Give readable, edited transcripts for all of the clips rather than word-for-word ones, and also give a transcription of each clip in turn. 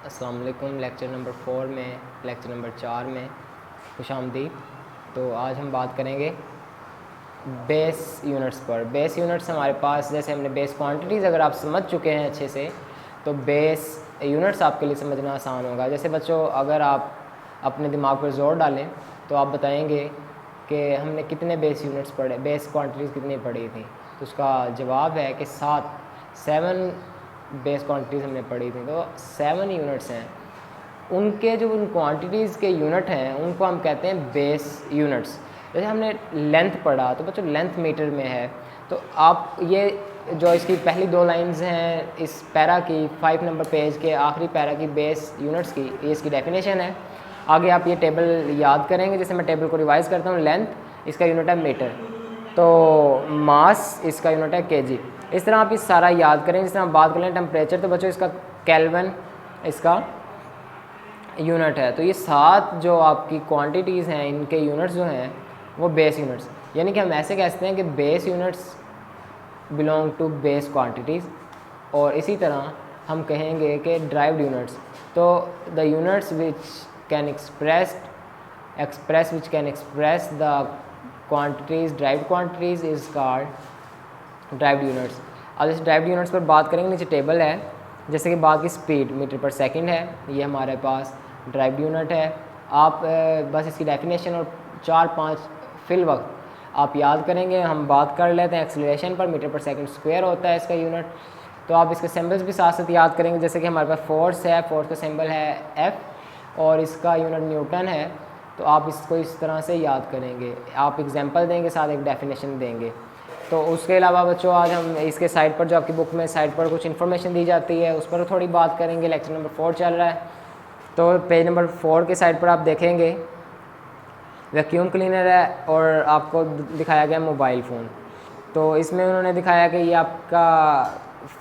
अस्सलाम वालेकुम। Lecture number 4 में लेक्चर नंबर 4 में खुशामदीद। तो आज हम बात करेंगे बेस यूनिट्स पर। बेस यूनिट्स हमारे पास, जैसे हमने बेस क्वांटिटीज़ अगर आप समझ चुके हैं अच्छे से, तो बेस यूनिट्स आपके लिए समझना आसान होगा। जैसे बच्चों, अगर आप अपने दिमाग पर जोर डालें तो आप बताएंगे कि हमने कितने बेस यूनिट्स पढ़े, बेस क्वांटिटीज़ कितनी पढ़ी थी। तो उसका जवाब है कि 7 बेस क्वांटिटीज़ हमने पढ़ी थी। तो 7 यूनिट्स हैं। उनके जो उन क्वांटिटीज़ के यूनिट हैं उनको हम कहते हैं बेस यूनिट्स। जैसे हमने लेंथ पढ़ा, तो बच्चों लेंथ मीटर में है। तो आप ये जो इसकी पहली 2 लाइंस हैं इस पैरा की, 5 नंबर पेज के आखिरी पैरा की बेस यूनिट्स की, ये इसकी डेफिनेशन है। आगे आप ये टेबल याद करेंगे। जैसे मैं टेबल को रिवाइज़ करता हूँ, लेंथ इसका यूनिट है मीटर, तो मास इसका यूनिट है केजी। इस तरह आप इस सारा याद करें। जिस तरह हम बात करें टेम्परेचर, तो बच्चों इसका केल्विन इसका यूनिट है। तो ये 7 जो आपकी क्वांटिटीज़ हैं, इनके यूनिट्स जो हैं वो बेस यूनिट्स, यानी कि हम ऐसे कहते हैं कि base units belong to base quantities. और इसी तरह हम कहेंगे कि ड्राइव्ड यूनिट्स, तो the units which can express the quantities, derived quantities is called derived units. अब इस ड्राइव्ड यूनिट्स पर बात करेंगे। नीचे टेबल है, जैसे कि बात की स्पीड मीटर पर सेकंड है, ये हमारे पास ड्राइव्ड यूनिट है। आप बस इसकी डेफिनेशन और 4-5 फिल वक्त आप याद करेंगे। हम बात कर लेते हैं एक्सेलरेशन पर। मीटर पर सेकंड स्क्वायर होता है इसका यूनिट। तो आप इसके सिंबल्स भी साथ साथ याद करेंगे। जैसे कि हमारे पास फोर्स है, फोर्स का सिंबल है F और इसका यूनिट न्यूटन है। तो आप इसको इस तरह से याद करेंगे। आप एग्जांपल देंगे, साथ एक डेफिनेशन देंगे। तो उसके अलावा बच्चों, आज हम इसके साइड पर, जो आपकी बुक में साइड पर कुछ इन्फॉर्मेशन दी जाती है, उस पर थोड़ी बात करेंगे। लेक्चर नंबर 4 चल रहा है, तो पेज नंबर 4 के साइड पर आप देखेंगे वैक्यूम क्लीनर है और आपको दिखाया गया मोबाइल फ़ोन। तो इसमें उन्होंने दिखाया कि ये आपका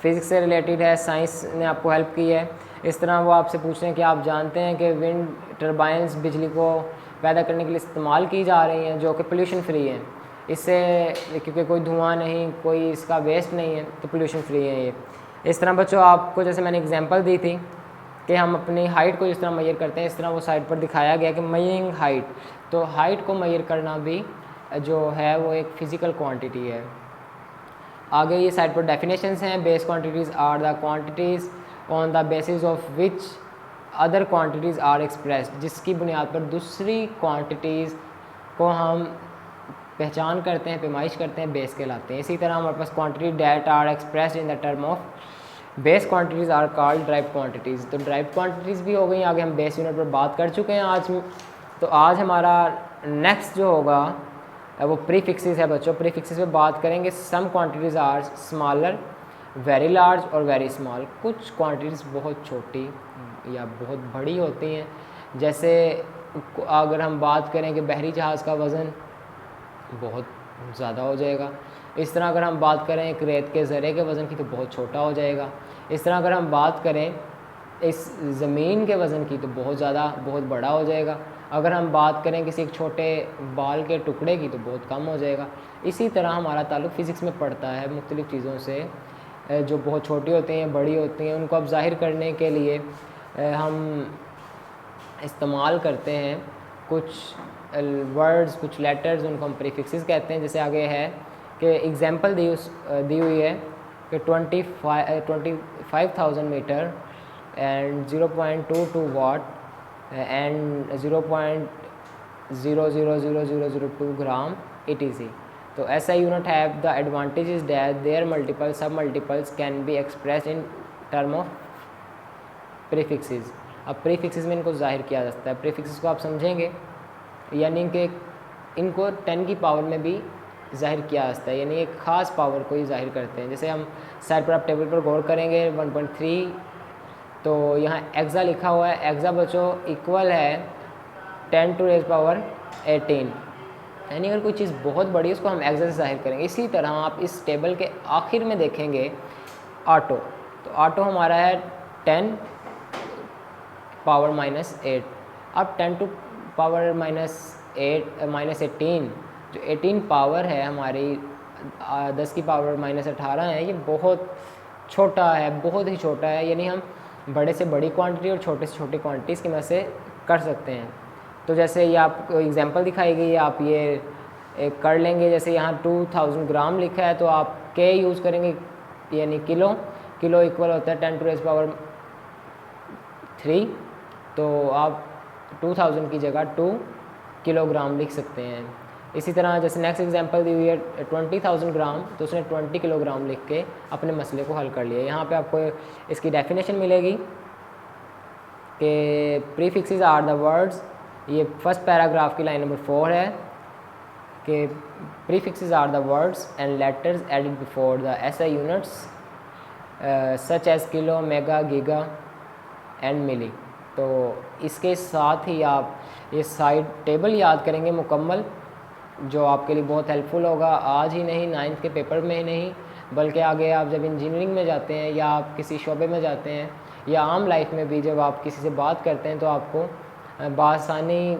फ़िज़िक्स से रिलेटेड है, साइंस ने आपको हेल्प की है। इस तरह वो आपसे पूछ रहे हैं कि आप जानते हैं कि विंड टर्बाइंस बिजली को पैदा करने के लिए इस्तेमाल की जा रही हैं, जो कि पोल्यूशन फ्री हैं। इससे क्योंकि कोई धुआं नहीं, कोई इसका वेस्ट नहीं है, तो पोल्यूशन फ्री है ये। इस तरह बच्चों, आपको जैसे मैंने एग्जांपल दी थी कि हम अपनी हाइट को जिस तरह मेजर करते हैं, इस तरह वो साइड पर दिखाया गया कि मेजरिंग हाइट। तो हाइट को मेजर करना भी जो है वो एक फ़िज़िकल क्वांटिटी है। आगे ये साइड पर डेफिनेशंस हैं। Base quantities are the quantities on the basis of which other quantities are expressed, जिसकी बुनियाद पर दूसरी क्वांटिटीज़ को हम पहचान करते हैं, पैमाइश करते हैं, बेस कहलाते हैं। इसी तरह हमारे पास quantity that are expressed in the term of base quantities are called derived quantities. तो ड्राइव क्वांटिटीज़ भी हो गई। आगे हम बेस यूनिट पर बात कर चुके हैं आज। तो आज हमारा नेक्स्ट जो होगा वो प्रीफिक्सेस है बच्चों। प्रीफिक्सेस पे बात करेंगे। Some quantities are smaller, very large और वेरी स्मॉल। कुछ क्वांटिटीज़ बहुत छोटी या बहुत बड़ी होती हैं। जैसे अगर हम बात करें कि बहरी जहाज़ का वज़न बहुत ज़्यादा हो जाएगा। इस तरह अगर हम बात करें एक रेत के ज़रे के वज़न की, तो बहुत छोटा हो जाएगा। इस तरह अगर हम बात करें इस ज़मीन के वज़न की, तो बहुत ज़्यादा, बहुत बड़ा हो जाएगा। अगर हम बात करें किसी एक छोटे बाल के टुकड़े की, तो बहुत कम हो जाएगा। इसी तरह हमारा ताल्लुक़ फ़िज़िक्स में पड़ता है मुख्तलिफ़ चीज़ों से, जो बहुत छोटी होती हैं, बड़ी होती हैं। उनको अब ज़ाहिर करने के लिए हम इस्तेमाल करते हैं कुछ वर्ड्स, कुछ लेटर्स, उनको हम प्रीफिक्सेस कहते हैं। जैसे आगे है कि एग्जांपल दी हुई है कि 25,000 metre and 0.22 watt and 0.000002 gram ETC। तो SI unit have the advantages that there multiple sub multiples can be expressed in term of prefixes. अब प्रीफिक्सेस में इनको ज़ाहिर किया जा सकता है। प्रीफिक्सेस को आप समझेंगे, यानी कि इनको 10 की पावर में भी ज़ाहिर किया जा सकता है, यानी एक ख़ास पावर को ही ज़ाहिर करते हैं। जैसे हम साइड पर आप टेबल पर गौर करेंगे 1.3, तो यहाँ एक्सा लिखा हुआ है। एक्सा बच्चों इक्वल है 10⁻18, यानी अगर कोई चीज़ बहुत बड़ी है उसको हम एक्सा से ज़ाहिर करेंगे। इसी तरह आप इस टेबल के आखिर में देखेंगे ऑटो। तो ऑटो हमारा है 10⁻⁻8। अब 10⁻⁻18 जो 18 पावर है हमारी 10⁻⁻18 है, ये बहुत छोटा है, बहुत ही छोटा है। यानी हम बड़े से बड़ी क्वांटिटी और छोटे से छोटी क्वांटिटी इसकी मदद से कर सकते हैं। तो जैसे ये आपको एग्जांपल दिखाई गई है, आप ये कर लेंगे। जैसे यहाँ 2000 ग्राम लिखा है तो आप के यूज़ करेंगे, यानी किलो। किलो इक्वल होता है 10⁻³ तो आप 2000 की जगह 2 किलोग्राम लिख सकते हैं। इसी तरह जैसे नेक्स्ट एग्जांपल दी हुई है 20,000 ग्राम, तो उसने 20 किलोग्राम लिख के अपने मसले को हल कर लिया। यहाँ पे आपको इसकी डेफिनेशन मिलेगी कि प्रीफिक्सेस आर द वर्ड्स, ये फर्स्ट पैराग्राफ की लाइन नंबर 4 है कि prefixes are the words and letters added before the SI units such as kilo, mega, giga and milli. तो इसके साथ ही आप ये साइड टेबल याद करेंगे मुकम्मल, जो आपके लिए बहुत हेल्पफुल होगा। आज ही नहीं, 9th के पेपर में ही नहीं, बल्कि आगे आप जब इंजीनियरिंग में जाते हैं या आप किसी शोबे में जाते हैं या आम लाइफ में भी जब आप किसी से बात करते हैं तो आपको बासानी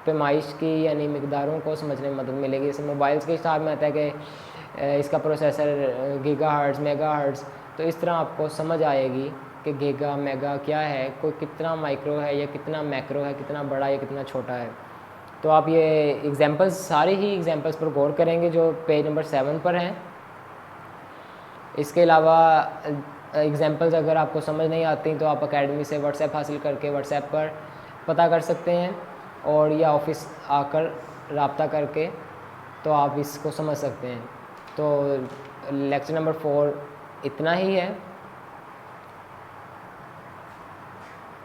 पैमाइश की यानी मिकदारों को समझने में मदद मिलेगी। जैसे मोबाइल्स के हिसाब में आता है कि इसका प्रोसेसर गीगाहर्ट्ज़, मेगाहर्ट्ज़, तो इस तरह आपको समझ आएगी कि गीगा मेगा क्या है, कोई कितना माइक्रो है या कितना मैक्रो है, कितना बड़ा या कितना छोटा है। तो आप ये एग्जांपल्स, सारे ही एग्जांपल्स पर गौर करेंगे जो पेज नंबर 7 पर हैं। इसके अलावा एग्जांपल्स अगर आपको समझ नहीं आती तो आप एकेडमी से व्हाट्सएप हासिल करके व्हाट्सएप पर पता कर सकते हैं, और या ऑफिस आकर रब्ता करके तो आप इसको समझ सकते हैं। तो लेक्चर नंबर 4 इतना ही है।